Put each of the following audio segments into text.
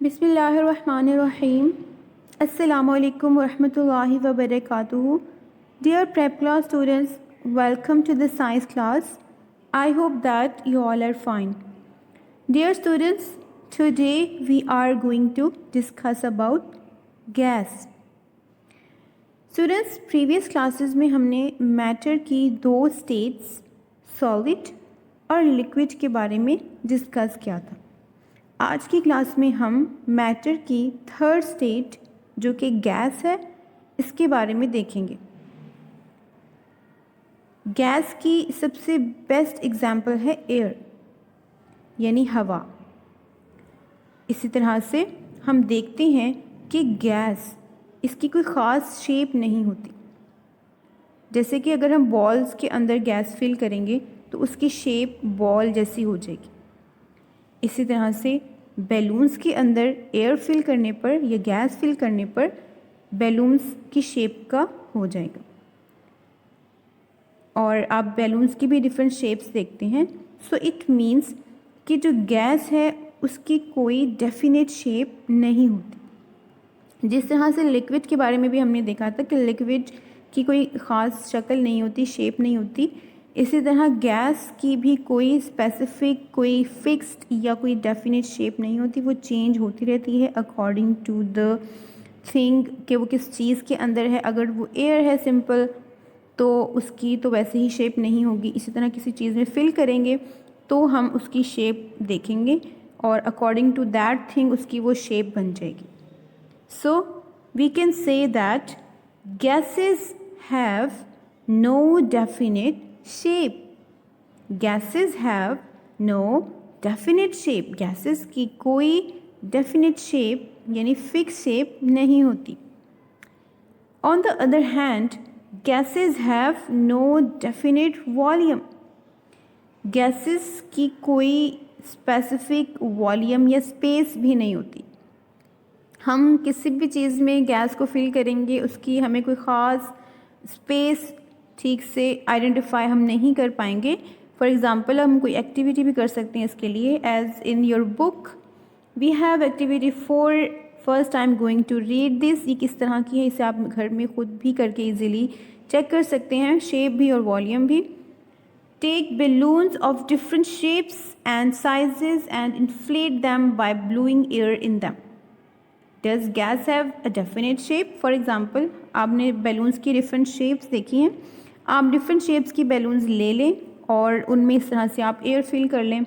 बिस्मिल्लाहिर्रहमानिर्रहीम। अस्सलामुअलैकुम वरहमतुल्लाहि वबरकातुहू। Dear prep class students, welcome to the science class. I hope that you all are fine. Dear students, today we are going to discuss about gas. Students, previous classes में हमने matter की दो states solid और liquid के बारे में discuss किया था। आज की क्लास में हम मैटर की थर्ड स्टेट जो कि गैस है इसके बारे में देखेंगे। गैस की सबसे बेस्ट एग्जाम्पल है एयर यानी हवा। इसी तरह से हम देखते हैं कि गैस इसकी कोई ख़ास शेप नहीं होती। जैसे कि अगर हम बॉल्स के अंदर गैस फिल करेंगे तो उसकी शेप बॉल जैसी हो जाएगी। इसी तरह से बैलून्स के अंदर एयर फिल करने पर या गैस फिल करने पर बैलून्स की शेप का हो जाएगा। और आप बैलून्स की भी डिफरेंट शेप्स देखते हैं। सो इट मीन्स कि जो गैस है उसकी कोई डेफिनेट शेप नहीं होती। जिस तरह से लिक्विड के बारे में भी हमने देखा था कि लिक्विड की कोई ख़ास शक्ल नहीं होती, शेप नहीं होती, इसी तरह गैस की भी कोई स्पेसिफिक, कोई फिक्स्ड या कोई डेफिनेट शेप नहीं होती। वो चेंज होती रहती है अकॉर्डिंग टू द थिंग कि वो किस चीज़ के अंदर है। अगर वो एयर है सिंपल तो उसकी तो वैसे ही शेप नहीं होगी। इसी तरह किसी चीज़ में फिल करेंगे तो हम उसकी शेप देखेंगे और अकॉर्डिंग टू दैट थिंग उसकी वो शेप बन जाएगी। So we can say that gases have no definite shape. Gases have no definite shape. Gases की कोई definite shape यानी fixed shape नहीं होती। On the other hand, gases have no definite volume. Gases की कोई specific volume या space भी नहीं होती। हम किसी भी चीज़ में गैस को फिल करेंगे उसकी हमें कोई ख़ास स्पेस ठीक से आइडेंटिफाई हम नहीं कर पाएंगे। फॉर एग्ज़ाम्पल हम कोई एक्टिविटी भी कर सकते हैं इसके लिए। As in your book we have activity 4 first I am going to read this. ये किस तरह की है इसे आप घर में खुद भी करके इजीली चेक कर सकते हैं, शेप भी और वॉल्यूम भी। Take balloons of different shapes and sizes and inflate them by blowing air in them. Does gas have a definite shape? For example आपने बैलून्स की डिफरेंट शेप्स देखी हैं। आप डिफरेंट शेप्स की बैलून्स ले लें और उनमें इस तरह से आप एयर फिल कर लें।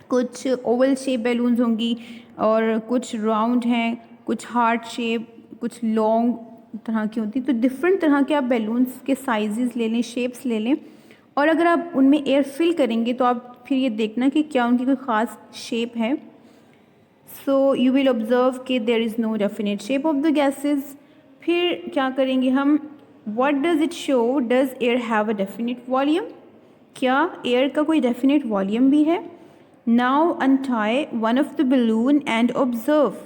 कुछ ओवल शेप बैलून्स होंगी और कुछ राउंड हैं, कुछ हार्ट शेप, कुछ लॉन्ग तरह की होती। तो डिफरेंट तरह के आप बैलून्स के साइजेस ले लें, शेप्स ले लें और अगर आप उनमें एयर फिल करेंगे तो आप फिर ये देखना कि क्या उनकी कोई ख़ास शेप है। सो यू विल ऑब्जर्व कि there is no definite shape of the gases. फिर क्या करेंगे हम? What does it show? Does air have a definite volume? क्या एयर का कोई डेफिनेट वॉल्यूम भी है? Now untie one of the balloon and observe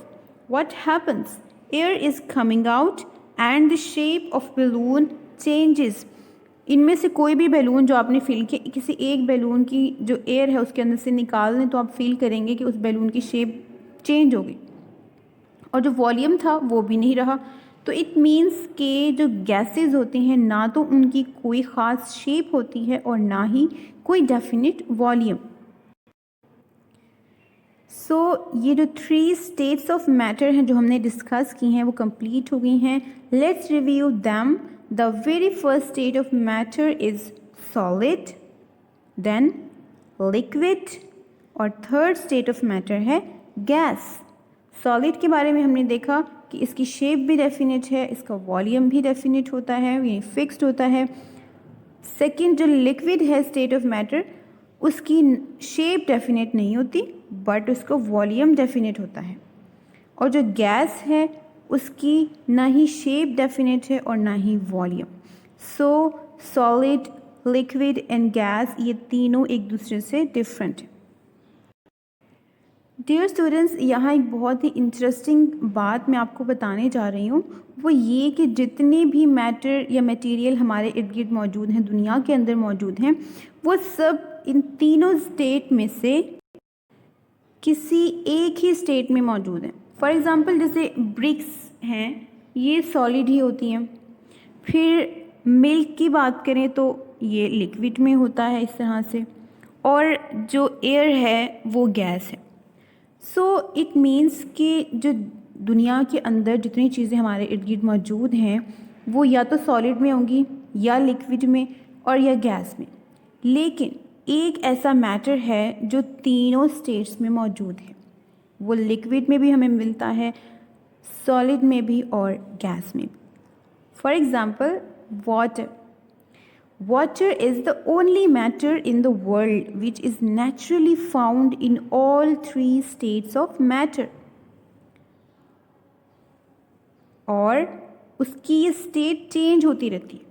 what happens. Air is coming out and the shape of balloon changes. इनमें से कोई भी balloon जो आपने फिल किया, किसी एक बैलून की जो एयर है उसके अंदर से निकाल लें तो आप फील करेंगे कि उस बैलून की शेप चेंज हो गई और जो वॉल्यूम था वो भी नहीं रहा। तो इट मीन्स कि जो गैसेस होते हैं ना तो उनकी कोई ख़ास शेप होती है और ना ही कोई डेफिनेट वॉल्यूम। सो ये जो 3 स्टेट्स ऑफ मैटर हैं जो हमने डिस्कस की हैं वो कंप्लीट हो गई हैं। Let's review them. The very first state of matter is solid, then liquid और थर्ड स्टेट ऑफ मैटर है गैस। सॉलिड के बारे में हमने देखा कि इसकी शेप भी डेफिनेट है, इसका वॉल्यूम भी डेफिनेट होता है यानी फिक्स्ड होता है। सेकंड जो लिक्विड है स्टेट ऑफ मैटर उसकी शेप डेफिनेट नहीं होती बट उसका वॉल्यूम डेफिनेट होता है। और जो गैस है उसकी ना ही शेप डेफिनेट है और ना ही volume. So solid, liquid and gas ये तीनों एक दूसरे से डिफरेंट है। डियर स्टूडेंट्स, यहाँ एक बहुत ही इंटरेस्टिंग बात मैं आपको बताने जा रही हूँ। वो ये कि जितने भी मैटर या मटेरियल हमारे इर्द गिर्द मौजूद हैं, दुनिया के अंदर मौजूद हैं, वो सब इन तीनों स्टेट में से किसी एक ही स्टेट में मौजूद हैं। फॉर एग्ज़ाम्पल जैसे ब्रिक्स हैं, ये सॉलिड ही होती हैं। फिर मिल्क की बात करें तो ये लिक्विड में होता है इस तरह से, और जो एयर है वो गैस है। सो इट मीन्स कि जो दुनिया के अंदर जितनी चीज़ें हमारे इर्द गिर्द मौजूद हैं वो या तो सॉलिड में होंगी, या लिक्विड में, और या गैस में। लेकिन एक ऐसा मैटर है जो तीनों स्टेट्स में मौजूद है। वो लिक्विड में भी हमें मिलता है, सॉलिड में भी और गैस में भी। For example water. Water is the only matter in the world which is naturally found in all three states of matter. और उसकी ये स्टेट चेंज होती रहती है।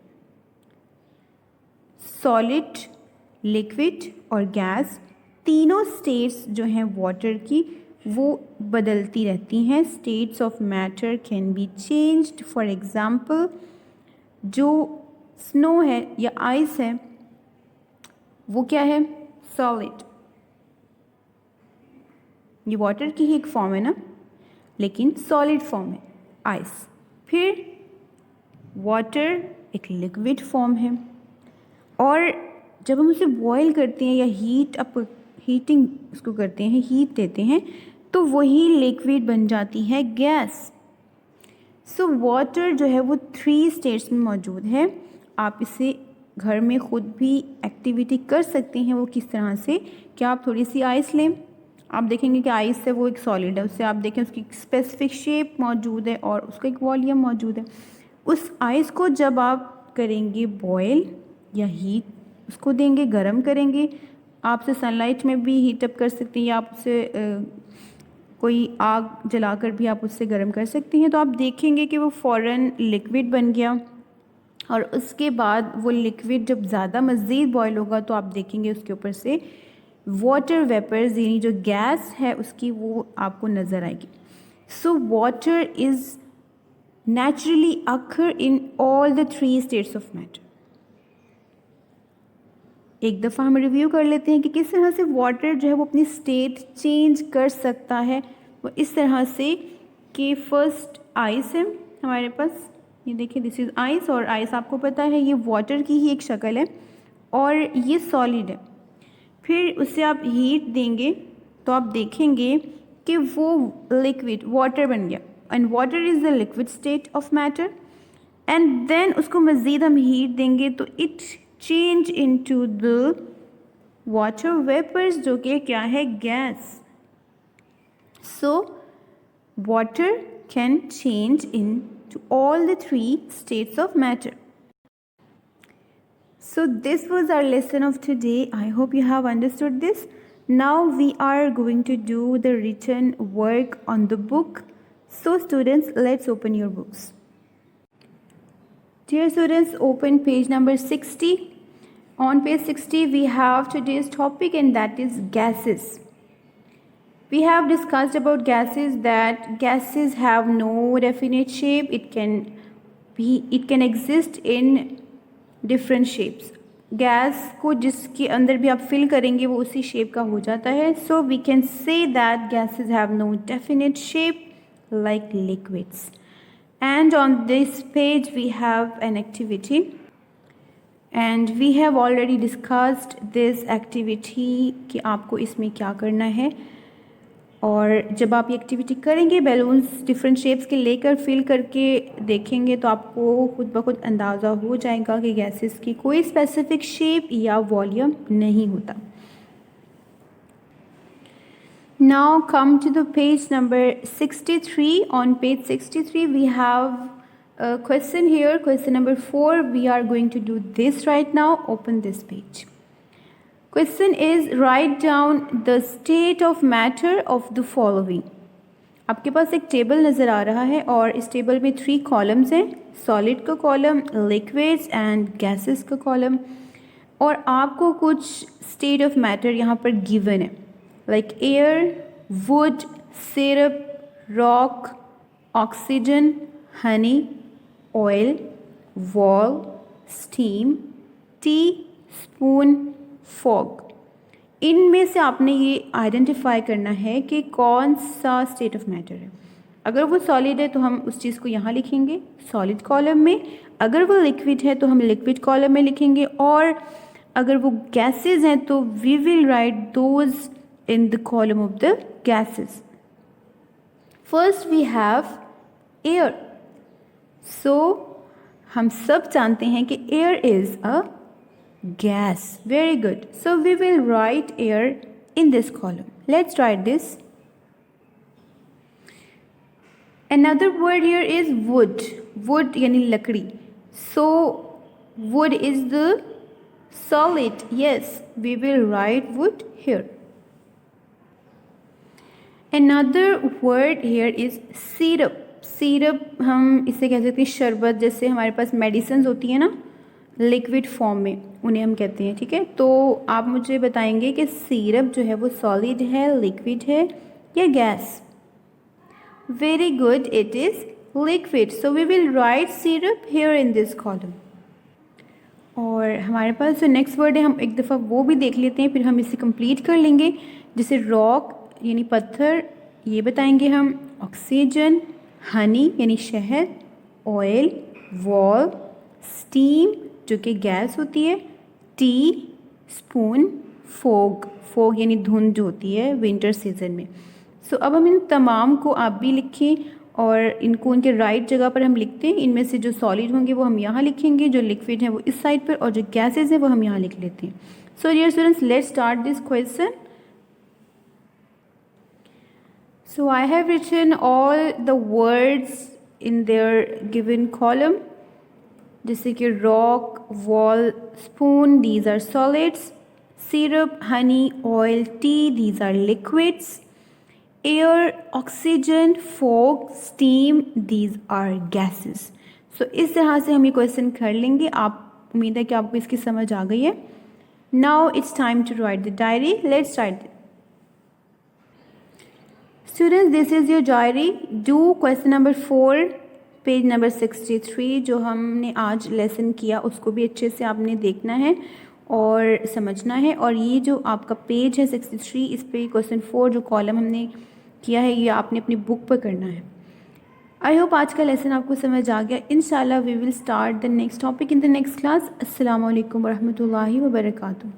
सॉलिड, लिक्विड और गैस, तीनों स्टेट्स जो हैं वाटर की वो बदलती रहती हैं। States of matter can be changed. For example जो स्नो है या आइस है वो क्या है? सॉलिड। ये वाटर की ही एक फॉर्म है ना, लेकिन सॉलिड फॉर्म है आइस। फिर वाटर एक लिक्विड फॉर्म है, और जब हम उसे बॉयल करते हैं या हीटिंग उसको करते हैं, हीट देते हैं, तो वही लिक्विड बन जाती है गैस। सो वाटर जो है वो 3 स्टेट्स में मौजूद है। आप इसे घर में ख़ुद भी एक्टिविटी कर सकते हैं। वो किस तरह से, क्या आप थोड़ी सी आइस लें, आप देखेंगे कि आइस है वो एक सॉलिड है, उससे आप देखें उसकी स्पेसिफिक शेप मौजूद है और उसका एक वॉल्यूम मौजूद है। उस आइस को जब आप करेंगे बॉयल या हीट, उसको देंगे, गर्म करेंगे, आप उसे सनलाइट में भी हीटअप कर सकते हैं, या आप उसे कोई आग जलाकर भी आप उससे गर्म कर सकते हैं। तो आप देखेंगे कि वो फ़ौरन लिक्विड बन गया, और उसके बाद वो लिक्विड जब ज़्यादा मज़ीद बॉयल होगा तो आप देखेंगे उसके ऊपर से वाटर वेपर्स यानी जो गैस है उसकी वो आपको नज़र आएगी। So water is naturally occur in all the 3 states of matter. एक दफ़ा हम रिव्यू कर लेते हैं कि किस तरह से वाटर जो है वो अपनी स्टेट चेंज कर सकता है। वो इस तरह से कि फर्स्ट आइस है हमारे पास, ये देखिए दिस इज़ आइस, और आइस आपको पता है ये वाटर की ही एक शक्ल है और ये सॉलिड है। फिर उससे आप हीट देंगे तो आप देखेंगे कि वो लिक्विड वाटर बन गया, and water is the liquid state of matter. And then उसको मज़ीद हम हीट देंगे तो it change into the water vapours, जो कि क्या है? Gas. So water can change into all the 3 states of matter. So this was our lesson of today. I hope you have understood this. Now we are going to do the written work on the book. So students, let's open your books. Dear students, open page number 60. On page 60 we have today's topic, and that is gases. We have discussed about gases, that gases have no definite shape. It can exist in different shapes. Gas को जिसके अंदर भी आप fill करेंगे वो उसी shape का हो जाता है. So we can say that gases have no definite shape like liquids. And on this page we have an activity, and we have already discussed this activity कि आपको इसमें क्या करना है. और जब आप ये एक्टिविटी करेंगे, बैलून्स डिफरेंट शेप्स के लेकर फिल करके देखेंगे तो आपको खुद ब खुद अंदाज़ा हो जाएगा कि गैसेस की कोई स्पेसिफिक शेप या वॉल्यूम नहीं होता. Now come to the page number 63. On page 63 we have a question here, question number 4. We are going to do this right now. Open this page. Question is, write down the state of matter of the following. आपके पास एक table नज़र आ रहा है और इस table में 3 columns हैं, solid का कॉलम, लिक्विड्स एंड गैसेस का कॉलम, और आपको कुछ स्टेट ऑफ मैटर यहाँ पर गिवन है, like air, would, syrup, rock, oxygen, Honey, oil, wall, steam, T, spoon, fog. इनमें से आपने ये आइडेंटिफाई करना है कि कौन सा स्टेट ऑफ मैटर है। अगर वो सॉलिड है तो हम उस चीज़ को यहाँ लिखेंगे सॉलिड कॉलम में, अगर वो लिक्विड है तो हम लिक्विड कॉलम में लिखेंगे, और अगर वो गैसेस हैं तो we will write those in the column of the gases. First we have air. So हम सब जानते हैं कि air is a gas. Very good. So we will write air in this column. Let's write this. Another word here is wood. Wood यानी लकड़ी. So wood is the solid. Yes, we will write wood here. Another word here is syrup. Syrup हम इसे कह सकते हैं शरबत, जैसे हमारे पास मेडिसिन होती है ना लिक्विड फॉर्म में, उन्हें हम कहते हैं। ठीक है, तो आप मुझे बताएंगे कि सिरप जो है वो सॉलिड है, लिक्विड है या gas. Very good, it is liquid. So we will write syrup here in this column. और हमारे पास जो नेक्स्ट वर्ड है हम एक दफ़ा वो भी देख लेते हैं, फिर हम इसे कंप्लीट कर लेंगे। जैसे रॉक यानी पत्थर, ये बताएंगे हम। ऑक्सीजन, हनी यानी शहद, ऑयल, वॉल, स्टीम जो कि गैस होती है, टी, स्पून, फोग, फोग यानी धुंध जो होती है विंटर सीजन में। सो अब हम इन तमाम को आप भी लिखें और इनको उनके राइट जगह पर हम लिखते हैं। इनमें से जो सॉलिड होंगे वो हम यहाँ लिखेंगे, जो लिक्विड है वो इस साइड पर, और जो गैसेज है वो हम यहाँ लिख लेते हैं। So dear students, let's start this question. So I have written all the words in their given column, जैसे कि rock, wall, spoon, these are solids, syrup, honey, oil, tea, these are liquids, air, oxygen, fog, steam, these are gases. So इस तरह से हम ये question कर लेंगे। आप उम्मीद है कि आपको इसकी समझ आ गई है। Now it's time to write the diary. Let's write. Students, this is your diary. Do question number 4 page number 63 जो हमने आज लेसन किया उसको भी अच्छे से आपने देखना है और समझना है। और ये जो आपका पेज है 63, इस पे क्वेश्चन 4 जो कॉलम हमने किया है ये आपने अपनी बुक पर करना है। आई होप आज का लेसन आपको समझ आ गया। इंशाल्लाह we will start the next topic in the next class. अस्सलाम वालेकुम वरहमतुल्लाहि वबरकातुहू।